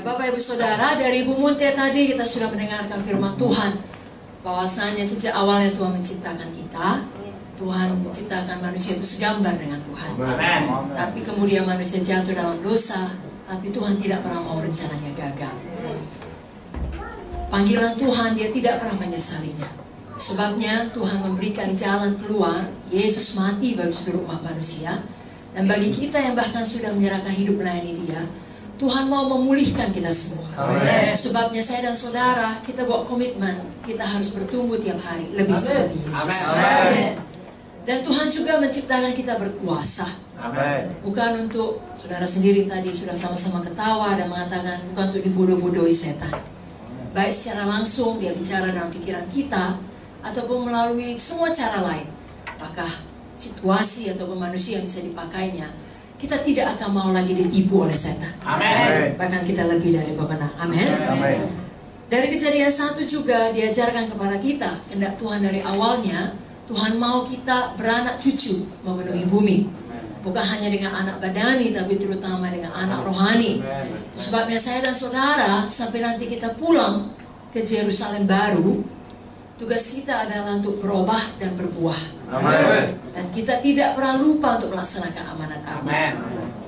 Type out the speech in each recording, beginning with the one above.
Bapak Ibu Saudara, dari Ibu Munte tadi kita sudah mendengarkan firman Tuhan bahwasanya sejak awalnya Tuhan menciptakan kita, Tuhan menciptakan manusia itu segambar dengan Tuhan. Amen. Tapi kemudian manusia jatuh dalam dosa, tapi Tuhan tidak pernah mau rencananya gagal. Panggilan Tuhan dia tidak pernah menyesalinya. Sebabnya Tuhan memberikan jalan keluar, Yesus mati bagi seluruh umat manusia. Dan bagi kita yang bahkan sudah menyerahkan hidup melayani dia, Tuhan mau memulihkan kita semua. Amen. Sebabnya saya dan saudara, kita buat komitmen, kita harus bertumbuh tiap hari lebih seperti Yesus. Amen. Dan Tuhan juga menciptakan kita berkuasa. Amen. Bukan untuk, saudara sendiri tadi sudah sama-sama ketawa dan mengatakan, bukan untuk dibodoh-bodohi setan. Baik secara langsung dia bicara dalam pikiran kita, ataupun melalui semua cara lain. Apakah situasi ataupun manusia yang bisa dipakainya, kita tidak akan mau lagi ditipu oleh setan. Amen. Bahkan kita lebih dari pemenang. Amin. Amen. Dari Kejadian 1 juga diajarkan kepada kita, kehendak Tuhan dari awalnya, Tuhan mau kita beranak cucu memenuhi bumi. Bukan hanya dengan anak badani, tapi terutama dengan anak rohani. Sebabnya saya dan saudara, sampai nanti kita pulang ke Yerusalem baru, tugas kita adalah untuk berubah dan berbuah. Amen. Dan kita tidak pernah lupa untuk melaksanakan amanat Allah. Amen.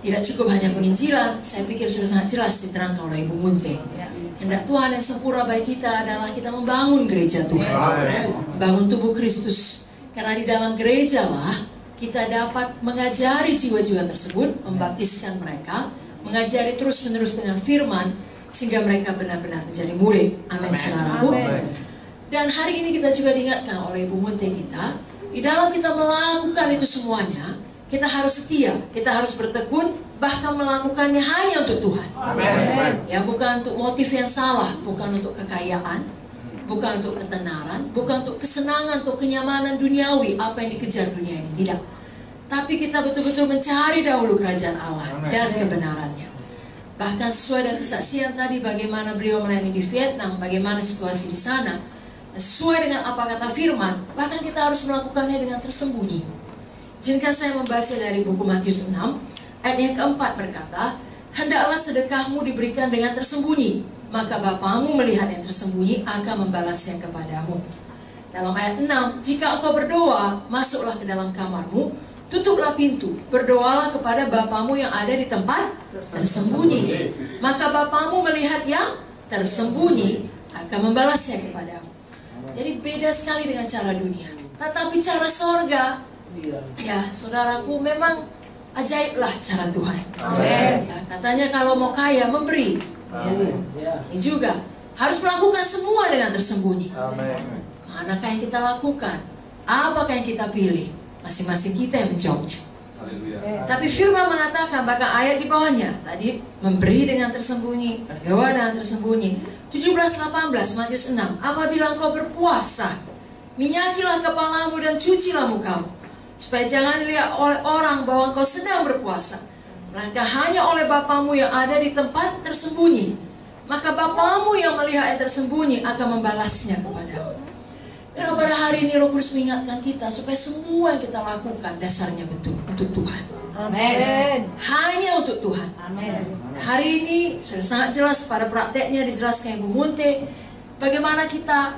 Tidak cukup hanya penginjilan, saya pikir sudah sangat jelas diterangkan oleh Ibu Munte. Kehendak Tuhan yang sempurna bagi kita adalah kita membangun gereja Tuhan. Bangun tubuh Kristus. Karena di dalam gereja lah kita dapat mengajari jiwa-jiwa tersebut, membaptiskan mereka, mengajari terus-menerus dengan firman, sehingga mereka benar-benar menjadi murid. Amin, saudaraku. Dan hari ini kita juga diingatkan oleh Ibu Munte kita, di dalam kita melakukan itu semuanya, kita harus setia, kita harus bertekun, bahkan melakukannya hanya untuk Tuhan. Amen. Ya, bukan untuk motif yang salah, bukan untuk kekayaan, bukan untuk ketenaran, bukan untuk kesenangan, untuk kenyamanan duniawi, apa yang dikejar dunia ini, tidak. Tapi kita betul-betul mencari dahulu kerajaan Allah dan kebenarannya. Bahkan sesuai dengan kesaksian tadi, bagaimana beliau melayani di Vietnam, bagaimana situasi di sana, sesuai dengan apa kata firman, bahkan kita harus melakukannya dengan tersembunyi. Izinkan saya membaca dari buku Matius 6, ayat yang keempat berkata, hendaklah sedekahmu diberikan dengan tersembunyi, maka Bapamu melihat yang tersembunyi akan membalasnya kepadamu. Dalam ayat 6, jika engkau berdoa, masuklah ke dalam kamarmu, tutuplah pintu, berdoalah kepada Bapamu yang ada di tempat tersembunyi, maka Bapamu melihat yang tersembunyi akan membalasnya kepadamu. Jadi beda sekali dengan cara dunia. Tetapi cara sorga, ya saudaraku, memang ajaiblah cara Tuhan. Amen. Ya, katanya kalau mau kaya memberi. Ini juga harus melakukan semua dengan tersembunyi. Amen. Manakah yang kita lakukan? Apakah yang kita pilih? Masing-masing kita yang menjawabnya. Tapi firman mengatakan, bahkan ayat di bawahnya tadi, memberi dengan tersembunyi, berdoa dengan tersembunyi. 17-18 Matius 6, apabila engkau berpuasa, minyakilah kepalamu dan cucilah mukamu, supaya jangan dilihat oleh orang bahwa engkau sedang berpuasa, melainkan hanya oleh Bapamu yang ada di tempat tersembunyi. Maka Bapamu yang melihat yang tersembunyi akan membalasnya kepadamu. Karena pada hari ini Roh Kudus mengingatkan kita supaya semua yang kita lakukan dasarnya betul untuk Tuhan. Amin. Hanya untuk Tuhan. Amin. Hari ini sudah sangat jelas pada prakteknya dijelaskan Ibu Munte, bagaimana kita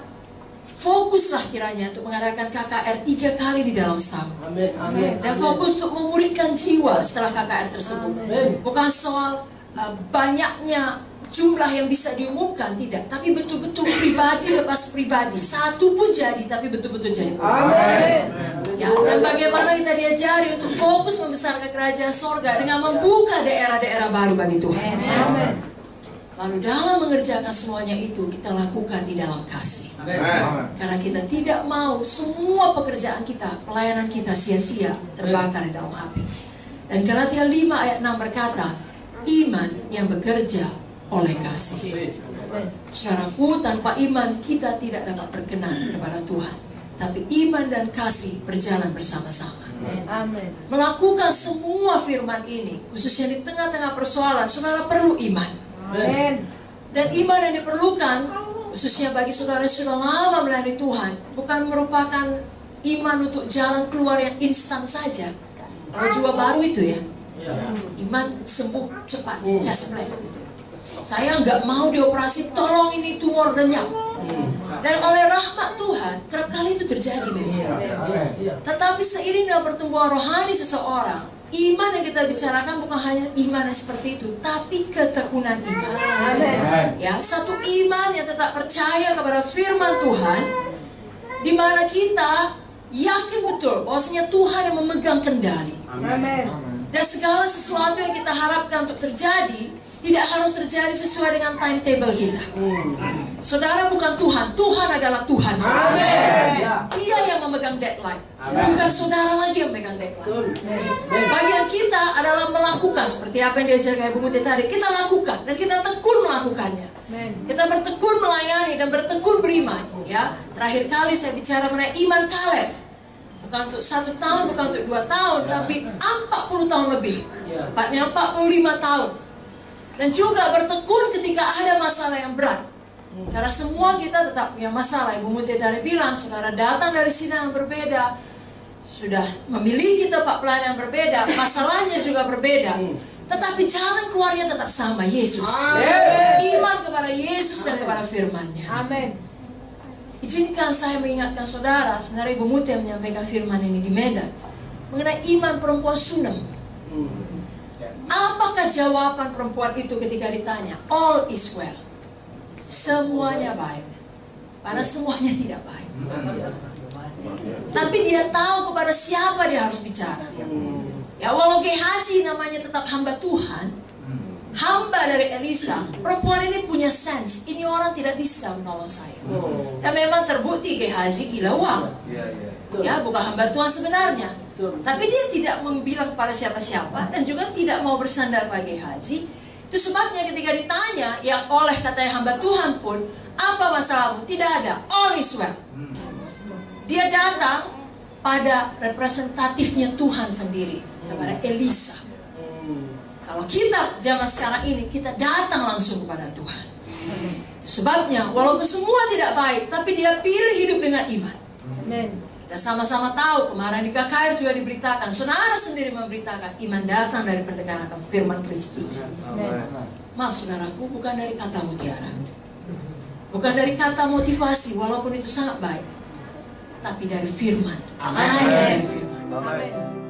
fokuslah kiranya untuk mengadakan KKR 3 kali di dalam setahun. Amin. Amin. Dan fokus untuk memuridkan jiwa setelah KKR tersebut. Amin. Bukan soal banyaknya jumlah yang bisa diumumkan, tidak. Tapi betul-betul pribadi lepas pribadi. Satu pun jadi, tapi betul-betul jadi. Amin. Ya, dan bagaimana kita diajari untuk fokus membesarkan kerajaan sorga dengan membuka daerah-daerah baru bagi Tuhan. Amin. Lalu dalam mengerjakan semuanya itu, kita lakukan di dalam kasih. Amen. Karena kita tidak mau semua pekerjaan kita, pelayanan kita sia-sia, terbakar di dalam api. Dan Galatia 5 ayat 6 berkata, iman yang bekerja oleh kasih. Saudaraku, tanpa iman kita tidak dapat berkenan kepada Tuhan. Tapi iman dan kasih berjalan bersama-sama. Amin. Melakukan semua firman ini, khususnya di tengah-tengah persoalan, saudara perlu iman. Amin. Dan iman yang diperlukan, khususnya bagi saudara yang sudah lama melayani Tuhan, bukan merupakan iman untuk jalan keluar yang instan saja. Kalau jiwa baru itu ya, iman sembuh cepat, just like gitu. Saya nggak mau dioperasi, tolong ini tumor lenyap. Dan oleh rahmat Tuhan, kerap kali itu terjadi memang. Tetapi seiring dengan pertumbuhan rohani seseorang, iman yang kita bicarakan bukan hanya iman yang seperti itu, tapi ketekunan iman. Ya, satu iman yang tetap percaya kepada firman Tuhan, di mana kita yakin betul bahwasanya Tuhan yang memegang kendali. Dan segala sesuatu yang kita harapkan untuk terjadi tidak harus terjadi sesuai dengan timetable kita. Saudara bukan Tuhan, Tuhan adalah Tuhan. Dia yang memegang deadline, bukan saudara lagi yang memegang deadline. Bagian kita adalah melakukan seperti apa yang diajarkan Ibu Muti tadi. Kita lakukan dan kita tekun melakukannya. Kita bertekun melayani dan bertekun beriman. Ya, terakhir kali saya bicara mengenai iman Kaleb. Bukan untuk 1 tahun, bukan untuk 2 tahun, tapi 40 tahun lebih. Tepatnya 45 tahun. Dan juga bertekun ketika ada masalah yang berat. Karena semua kita tetap punya masalah. Ibu Muti tadi bilang, saudara datang dari sidang yang berbeda, sudah memiliki tempat pelayanan yang berbeda, masalahnya juga berbeda. Tetapi jalan keluarnya tetap sama, Yesus. Iman kepada Yesus dan kepada firman-Nya. Amin. Izinkan saya mengingatkan saudara, sebenarnya Ibu Muti yang menyampaikan firman ini di Medan, mengenai iman perempuan Sunem. Apakah jawaban perempuan itu ketika ditanya? All is well. Semuanya baik. Padahal semuanya tidak baik. Tapi dia tahu kepada siapa dia harus bicara. Ya, walau Gehazi namanya tetap hamba Tuhan, hamba dari Elisa, perempuan ini punya sense. Ini orang tidak bisa menolong saya. Dan memang terbukti Gehazi gila uang. Ya, bukan hamba Tuhan sebenarnya. Tapi dia tidak membilang pada siapa-siapa dan juga tidak mau bersandar pada Gehazi. Itu sebabnya ketika ditanya, yang oleh katanya hamba Tuhan pun, apa masalahmu? Tidak ada, all is well. Dia datang pada representatifnya Tuhan sendiri, kepada Elisa. Kalau kita zaman sekarang ini, kita datang langsung kepada Tuhan. Sebabnya, walaupun semua tidak baik, tapi dia pilih hidup dengan iman. Kita sama-sama tahu, kemarin di KKR juga diberitakan, saudara sendiri memberitakan, iman datang dari pendengaran firman Kristus. Maaf saudaraku, bukan dari kata mutiara, bukan dari kata motivasi, walaupun itu sangat baik, tapi dari firman. Hanya dari firman.